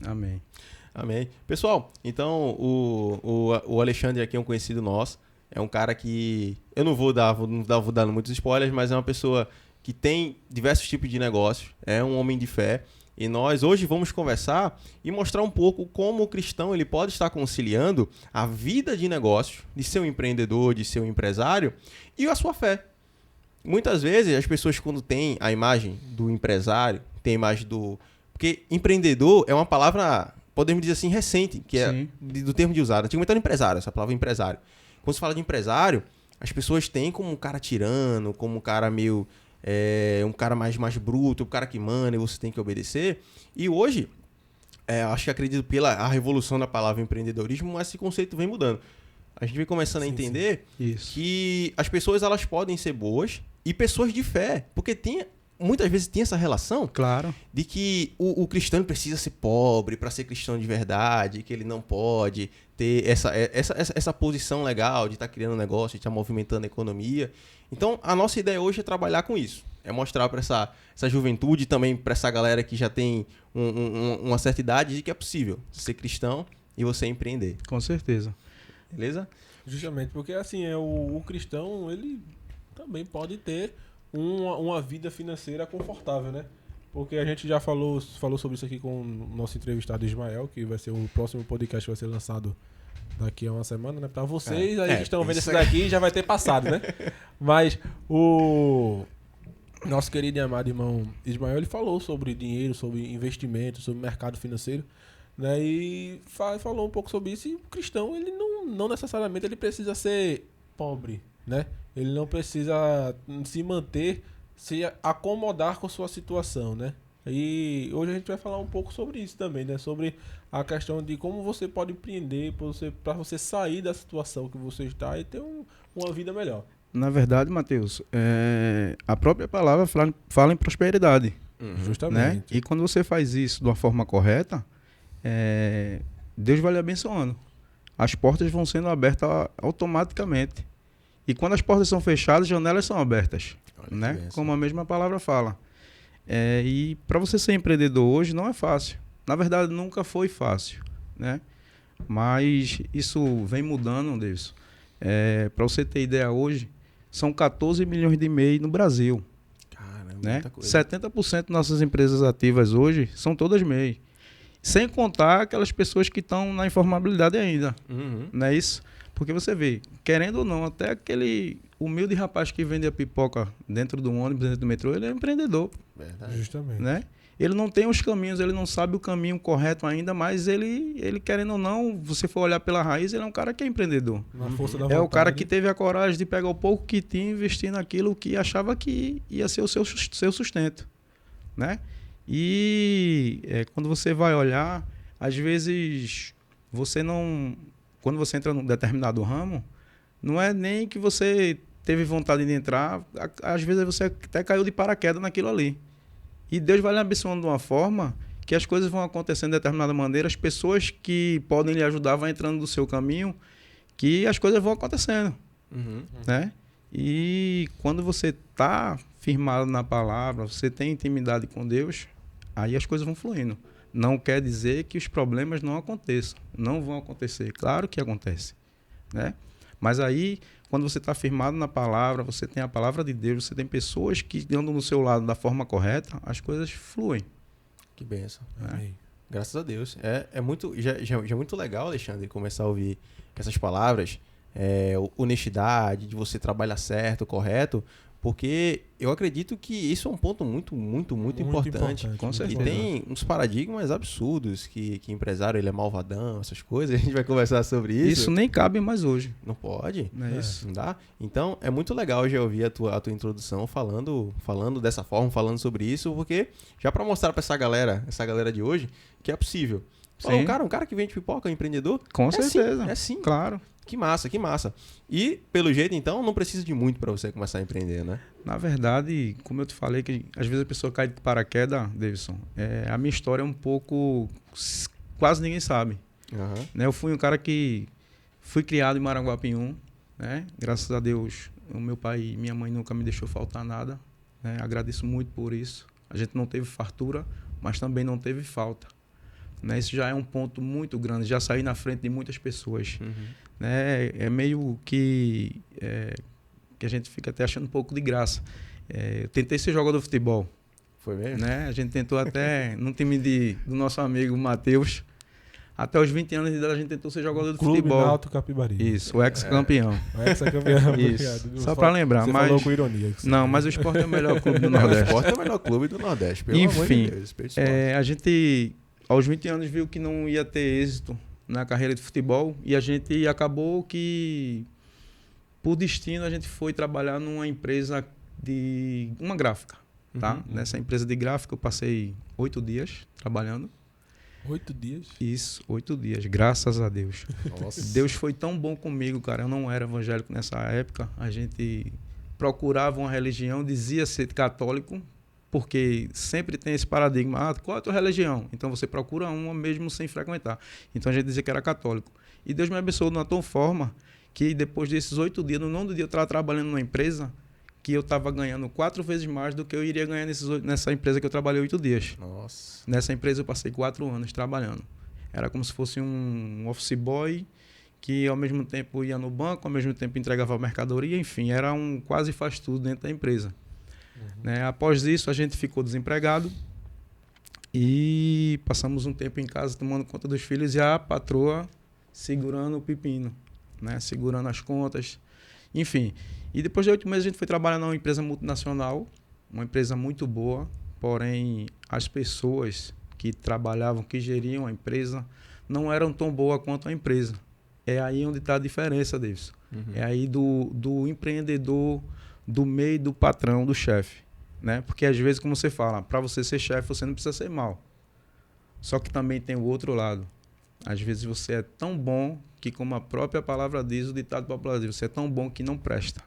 Amém. Amém. Pessoal, então o Alexandre aqui é um conhecido nosso. É um cara que eu não vou dar muitos spoilers, mas é uma pessoa que tem diversos tipos de negócios. É um homem de fé. E nós hoje vamos conversar e mostrar um pouco como o cristão ele pode estar conciliando a vida de negócio, de ser um empreendedor, de ser um empresário e a sua fé. Muitas vezes as pessoas quando têm a imagem do empresário, tem a imagem do... Porque empreendedor é uma palavra, podemos dizer assim, recente, que é Sim. do termo de usar. Antigamente era empresário, essa palavra empresário. Quando se fala de empresário, as pessoas têm como um cara tirano, como um cara meio... um cara mais bruto, um cara que manda e você tem que obedecer. E hoje, acho que acredito pela a revolução da palavra empreendedorismo, esse conceito vem mudando. A gente vem começando a entender Isso. que as pessoas elas podem ser boas e pessoas de fé. Porque muitas vezes tem essa relação Claro. de que o cristão precisa ser pobre para ser cristão de verdade, que ele não pode ter essa posição legal de estar criando um negócio, de estar movimentando a economia. Então, a nossa ideia hoje é trabalhar com isso. É mostrar para essa juventude, também para essa galera que já tem uma certa idade, de que é possível ser cristão e você empreender. Com certeza. Beleza? Justamente, porque assim, o cristão, ele também pode ter uma vida financeira confortável, né? Porque a gente já falou sobre isso aqui com o nosso entrevistado Ismael, que vai ser o próximo podcast que vai ser lançado daqui a uma semana, né? Pra vocês aí que estão vendo isso daqui já vai ter passado, né? Mas o nosso querido e amado irmão Ismael, ele falou sobre dinheiro, sobre investimento, sobre mercado financeiro, né? E falou um pouco sobre isso. E o cristão, ele não necessariamente ele precisa ser pobre, né? Ele não precisa se manter, se acomodar com sua situação, né? E hoje a gente vai falar um pouco sobre isso também, né? Sobre a questão de como você pode empreender para você sair da situação que você está e ter uma vida melhor. Na verdade, Mateus, a própria palavra fala em prosperidade, Justamente. né? E quando você faz isso de uma forma correta, Deus vai lhe abençoando. As portas vão sendo abertas automaticamente. E quando as portas são fechadas, as janelas são abertas, né? Como a mesma palavra fala. E para você ser empreendedor hoje não é fácil. Na verdade, nunca foi fácil, né? Mas isso vem mudando, Deus. Para você ter ideia, hoje são 14 milhões de MEI no Brasil. Caramba, Né? muita coisa. 70% das nossas empresas ativas hoje são todas MEI. Sem contar aquelas pessoas que estão na informabilidade ainda. Uhum. Não é isso? Porque você vê, querendo ou não, até aquele humilde rapaz que vende a pipoca dentro do ônibus, dentro do metrô, ele é empreendedor, Verdade. Justamente. né? Ele não tem os caminhos, ele não sabe o caminho correto ainda, mas ele querendo ou não, você for olhar pela raiz, ele é um cara que é empreendedor. Na força da É vontade. o cara que teve a coragem de pegar o pouco que tinha e investir naquilo que achava que ia ser o seu sustento, né? E quando você vai olhar, às vezes você não... Quando você entra num determinado ramo, não é nem que você teve vontade de entrar, às vezes você até caiu de paraquedas naquilo ali. E Deus vai lhe abençoando de uma forma que as coisas vão acontecendo de determinada maneira, as pessoas que podem lhe ajudar vão entrando no seu caminho, que as coisas vão acontecendo, Uhum. né? E quando você está firmado na palavra, você tem intimidade com Deus, aí as coisas vão fluindo. Não quer dizer que os problemas não aconteçam, não vão acontecer. Claro que acontece, né? Mas aí, quando você está firmado na palavra, você tem a palavra de Deus, você tem pessoas que andam do seu lado da forma correta, as coisas fluem. Que bênção. Amém. Graças a Deus. Já é muito legal, Alexandre, começar a ouvir essas palavras. Honestidade, de você trabalhar certo, correto. Porque eu acredito que isso é um ponto muito, muito, muito importante. Com E certeza. tem uns paradigmas absurdos que empresário ele é malvadão, essas coisas. A gente vai conversar sobre isso. Isso nem cabe mais hoje, Não pode. não é isso? Não dá? Então, é muito legal já ouvir a tua introdução falando dessa forma, falando sobre isso, porque já para mostrar para essa galera de hoje, que é possível. Pô, Sim. um cara que vende pipoca, um empreendedor? Com É certeza. sim, é sim. Claro. Que massa, que massa. E, pelo jeito, então, não precisa de muito para você começar a empreender, né? Na verdade, como eu te falei, que às vezes a pessoa cai de paraquedas, Davidson, a minha história é um pouco... Quase ninguém sabe. Aham. Né? Eu fui um cara que fui criado em Maranguapium, né? Graças a Deus, o meu pai e minha mãe nunca me deixou faltar nada, né? Agradeço muito por isso. A gente não teve fartura, mas também não teve falta. né? Isso já é um ponto muito grande, já sair na frente de muitas pessoas. Né? É meio que a gente fica até achando um pouco de graça. Eu tentei ser jogador de futebol. Foi mesmo? Né? A gente tentou até no time do nosso amigo Matheus. Até os 20 anos de idade a gente tentou ser jogador de Clube futebol. Náutico Capibari. Isso, o ex-campeão. O ex-campeão. Isso. Só para lembrar. Você mas... falou com ironia. Não, mas o Sport é o melhor clube do O Nordeste. Sport é o melhor clube do Nordeste, pelo amor Enfim, de Deus. Respeito o Sport. a gente, aos 20 anos, viu que não ia ter êxito na carreira de futebol e a gente acabou que, por destino, a gente foi trabalhar numa empresa de uma gráfica. Tá? Nessa empresa de gráfica eu passei 8 dias trabalhando. 8 dias? Isso, 8 dias, graças a Deus. Nossa. Deus foi tão bom comigo, cara. Eu não era evangélico nessa época. A gente procurava uma religião, dizia ser católico, porque sempre tem esse paradigma. Ah, qual é a tua religião? Então você procura uma mesmo sem frequentar. Então a gente dizia que era católico. E Deus me abençoou de uma tal forma que depois desses 8 dias, no 9º dia eu estava trabalhando numa empresa que eu estava ganhando 4 vezes mais do que eu iria ganhar nessa empresa que eu trabalhei 8 dias. Nossa. Nessa empresa eu passei 4 anos trabalhando. Era como se fosse um office boy que ao mesmo tempo ia no banco, ao mesmo tempo entregava mercadoria, enfim, era um quase faz tudo dentro da empresa. Né? Após isso a gente ficou desempregado e passamos um tempo em casa tomando conta dos filhos e a patroa segurando o pepino, né? Segurando as contas, enfim. E depois de 8 meses a gente foi trabalhar numa empresa multinacional, uma empresa muito boa, porém as pessoas que trabalhavam, que geriam a empresa, não eram tão boas quanto a empresa. É aí onde está a diferença, Davidson. É aí do empreendedor, do meio do patrão, do chefe. Né? Porque às vezes, como você fala, para você ser chefe, você não precisa ser mal. Só que também tem o outro lado. Às vezes você é tão bom que, como a própria palavra diz, o ditado popular diz, você é tão bom que não presta.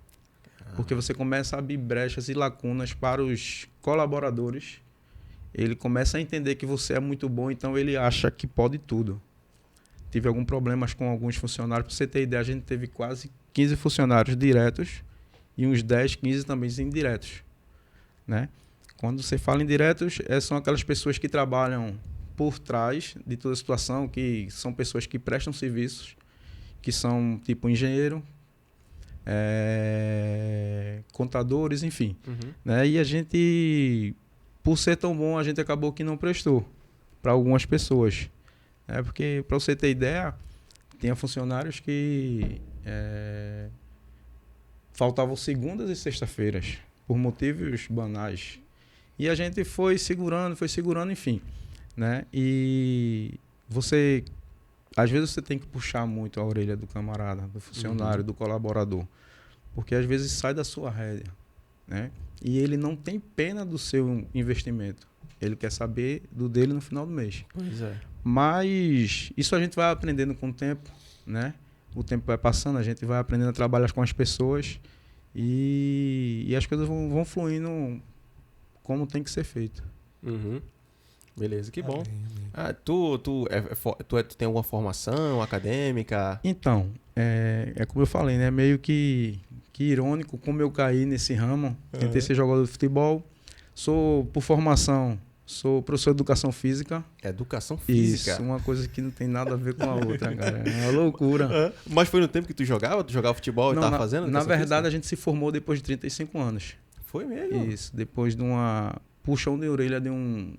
Porque você começa a abrir brechas e lacunas para os colaboradores. Ele começa a entender que você é muito bom, então ele acha que pode tudo. Tive alguns problemas com alguns funcionários. Para você ter ideia, a gente teve quase 15 funcionários diretos e uns 10, 15 também indiretos. Né? Quando você fala em diretos, são aquelas pessoas que trabalham por trás de toda a situação, que são pessoas que prestam serviços, que são tipo engenheiro, contadores, enfim. Né? E a gente, por ser tão bom, a gente acabou que não prestou para algumas pessoas. Porque, para você ter ideia, tinha funcionários que faltavam segundas e sexta-feiras, por motivos banais. E a gente foi segurando, enfim. Né? E você, às vezes você tem que puxar muito a orelha do camarada, do funcionário, do colaborador, porque às vezes sai da sua rédea. Né? E ele não tem pena do seu investimento. Ele quer saber do dele no final do mês. Pois é. Mas isso a gente vai aprendendo com o tempo, né? O tempo vai passando, a gente vai aprendendo a trabalhar com as pessoas e as coisas vão fluindo como tem que ser feito. Beleza, que bom. Tu tem alguma formação acadêmica? Então, é como eu falei, né? Meio que irônico como eu caí nesse ramo. Tentei ser jogador de futebol. Por formação, sou professor de educação física. Educação física? Isso, uma coisa que não tem nada a ver com a outra, cara. É uma loucura. Mas foi no tempo que tu jogava? Tu jogava futebol e tava fazendo? Na verdade, a gente se formou depois de 35 anos. Foi mesmo? Isso, depois de uma puxão de orelha de um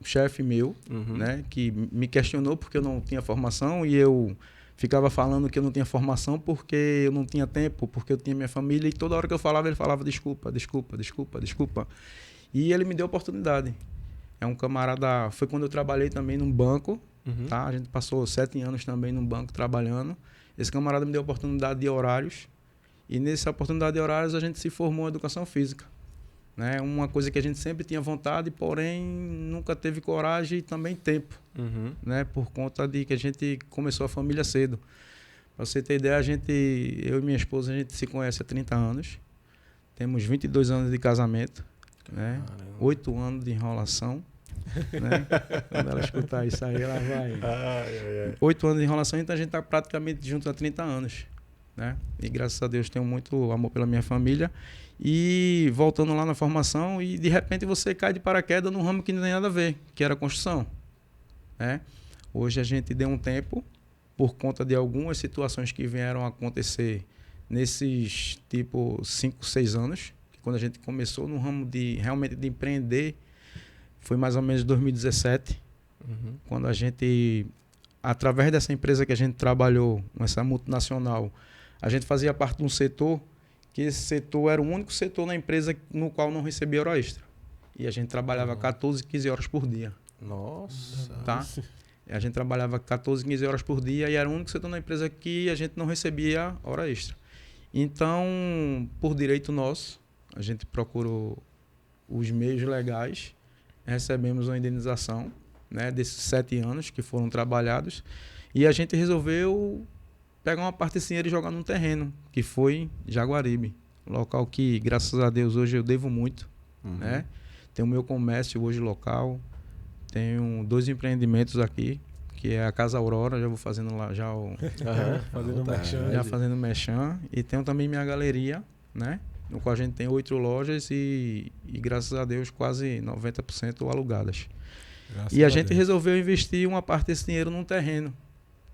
chefe meu, né, que me questionou porque eu não tinha formação e eu ficava falando que eu não tinha formação porque eu não tinha tempo, porque eu tinha minha família e toda hora que eu falava, ele falava desculpa. E ele me deu a oportunidade. É um camarada, foi quando eu trabalhei também num banco, tá? A gente passou 7 anos também num banco trabalhando. Esse camarada me deu a oportunidade de horários e nessa oportunidade de horários a gente se formou em educação física. Né? Uma coisa que a gente sempre tinha vontade, porém nunca teve coragem e também tempo. Né? Por conta de que a gente começou a família cedo. Para você ter ideia, eu e minha esposa, a gente se conhece há 30 anos. Temos 22 anos de casamento. Né? 8 anos de enrolação. Né? Quando ela escutar isso aí, ela vai. 8 anos de enrolação, então a gente está praticamente junto há 30 anos. Né? E graças a Deus tenho muito amor pela minha família. E voltando lá na formação, e de repente você cai de paraquedas num ramo que não tem nada a ver, que era construção. né? Hoje a gente deu um tempo por conta de algumas situações que vieram a acontecer nesses, tipo, 5, 6 anos. Quando a gente começou no ramo realmente de empreender, foi mais ou menos 2017, quando a gente, através dessa empresa que a gente trabalhou, essa multinacional, a gente fazia parte de um setor, que esse setor era o único setor na empresa no qual não recebia hora extra. E a gente trabalhava 14, 15 horas por dia. Nossa. Tá? A gente trabalhava 14, 15 horas por dia e era o único setor na empresa que a gente não recebia hora extra. Então, por direito nosso, a gente procurou os meios legais, recebemos uma indenização, né, desses 7 anos que foram trabalhados, e a gente resolveu pegar uma parte desse dinheiro e jogar num terreno, que foi Jaguaribe, um local que, graças a Deus, hoje eu devo muito, né? Tenho o meu comércio hoje local, tenho 2 empreendimentos aqui, que é a Casa Aurora, já vou fazendo lá já Fazendo merchan. já fazendo merchan, e tenho também minha galeria, né? No qual a gente tem 8 lojas e graças a Deus quase 90% alugadas. E a gente resolveu investir uma parte desse dinheiro num terreno,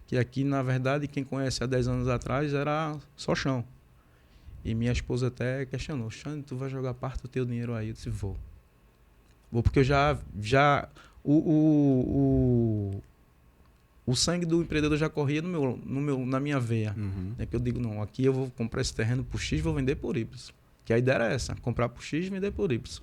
que aqui, na verdade, quem conhece há 10 anos atrás era só chão. E minha esposa até questionou: Xande, tu vai jogar parte do teu dinheiro aí? Eu disse: vou porque eu já o sangue do empreendedor já corria na minha veia. É que eu digo: não, aqui eu vou comprar esse terreno por X e vou vender por Y. Que a ideia era essa, comprar por X e vender por Y.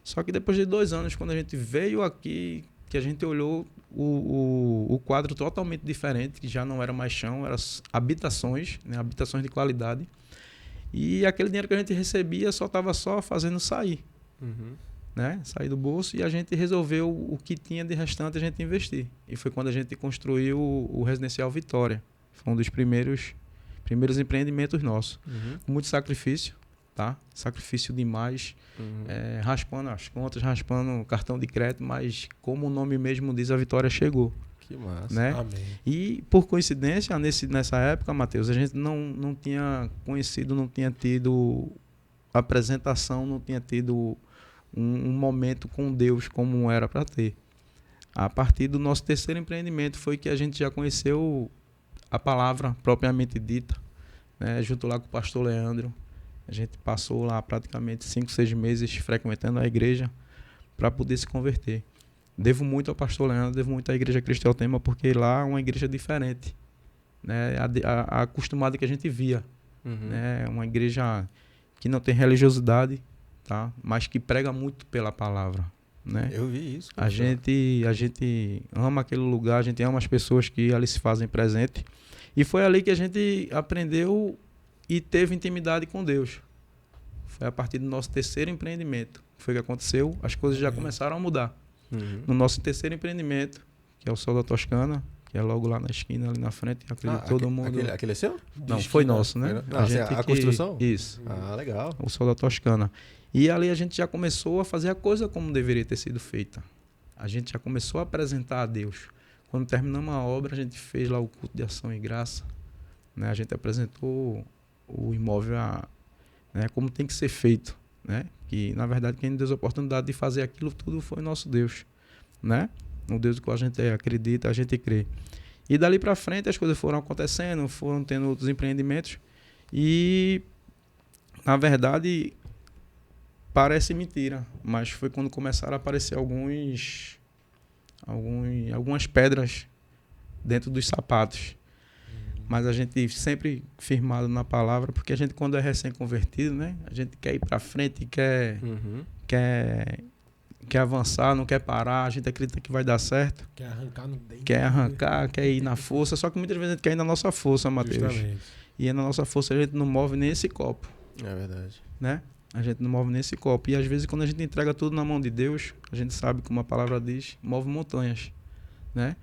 Só que depois de 2 anos, quando a gente veio aqui, que a gente olhou o quadro totalmente diferente, que já não era mais chão, eram habitações, né, habitações de qualidade. E aquele dinheiro que a gente recebia só estava fazendo sair. Né? Sair do bolso, e a gente resolveu o que tinha de restante a gente investir. E foi quando a gente construiu o Residencial Vitória. Foi um dos primeiros empreendimentos nossos. Com muito sacrifício, tá? Sacrifício demais. Raspando as contas, raspando o cartão de crédito, mas como o nome mesmo diz, a vitória chegou. Que massa. Né? Amém. E por coincidência, nessa época, Matheus, a gente não tinha conhecido, não tinha tido apresentação, não tinha tido um momento com Deus como era para ter. A partir do nosso terceiro empreendimento foi que a gente já conheceu a palavra propriamente dita, né? Junto lá com o pastor Leandro. A gente passou lá praticamente 5, 6 meses frequentando a igreja para poder se converter. Devo muito ao pastor Leandro, devo muito à Igreja Cristo Tema, porque lá é uma igreja diferente, né? A acostumada que a gente via, né? Uma igreja que não tem religiosidade, tá? Mas que prega muito pela palavra, né? Eu vi isso. A gente ama aquele lugar, a gente ama as pessoas que ali se fazem presente. E foi ali que a gente aprendeu e teve intimidade com Deus. Foi a partir do nosso terceiro empreendimento que foi que aconteceu, as coisas já começaram a mudar. No nosso terceiro empreendimento, que é o Sol da Toscana, que é logo lá na esquina, ali na frente, acredito que todo mundo... Aquele é seu? Não, foi nosso, né? A construção? Isso. Ah, legal. O Sol da Toscana. E ali a gente já começou a fazer a coisa como deveria ter sido feita. A gente já começou a apresentar a Deus. Quando terminamos a obra, a gente fez lá o culto de ação e graça, né? A gente apresentou o imóvel né, como tem que ser feito, né? Que, na verdade, quem nos deu a oportunidade de fazer aquilo tudo foi o nosso Deus, né? O Deus do qual a gente acredita, a gente crê. E dali para frente as coisas foram acontecendo, foram tendo outros empreendimentos e, na verdade, parece mentira, mas foi quando começaram a aparecer algumas pedras dentro dos sapatos. Mas a gente sempre firmado na palavra, porque a gente, quando é recém-convertido, né? A gente quer ir para frente, quer avançar, não quer parar, a gente acredita que vai dar certo. Quer arrancar no dente. Quer arrancar, quer ir na força, só que muitas vezes a gente quer ir na nossa força, Matheus. Justamente. E na nossa força a gente não move nem esse copo, É verdade. né? A gente não move nem esse copo. E às vezes quando a gente entrega tudo na mão de Deus, a gente sabe, como a palavra diz, move montanhas, né?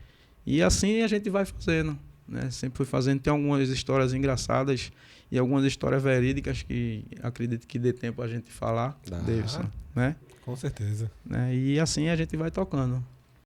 E assim a gente vai fazendo, né? Sempre fui fazendo. Tem algumas histórias engraçadas e algumas histórias verídicas que acredito que dê tempo a gente falar, Davidson, né? Com certeza. Né? E assim a gente vai tocando.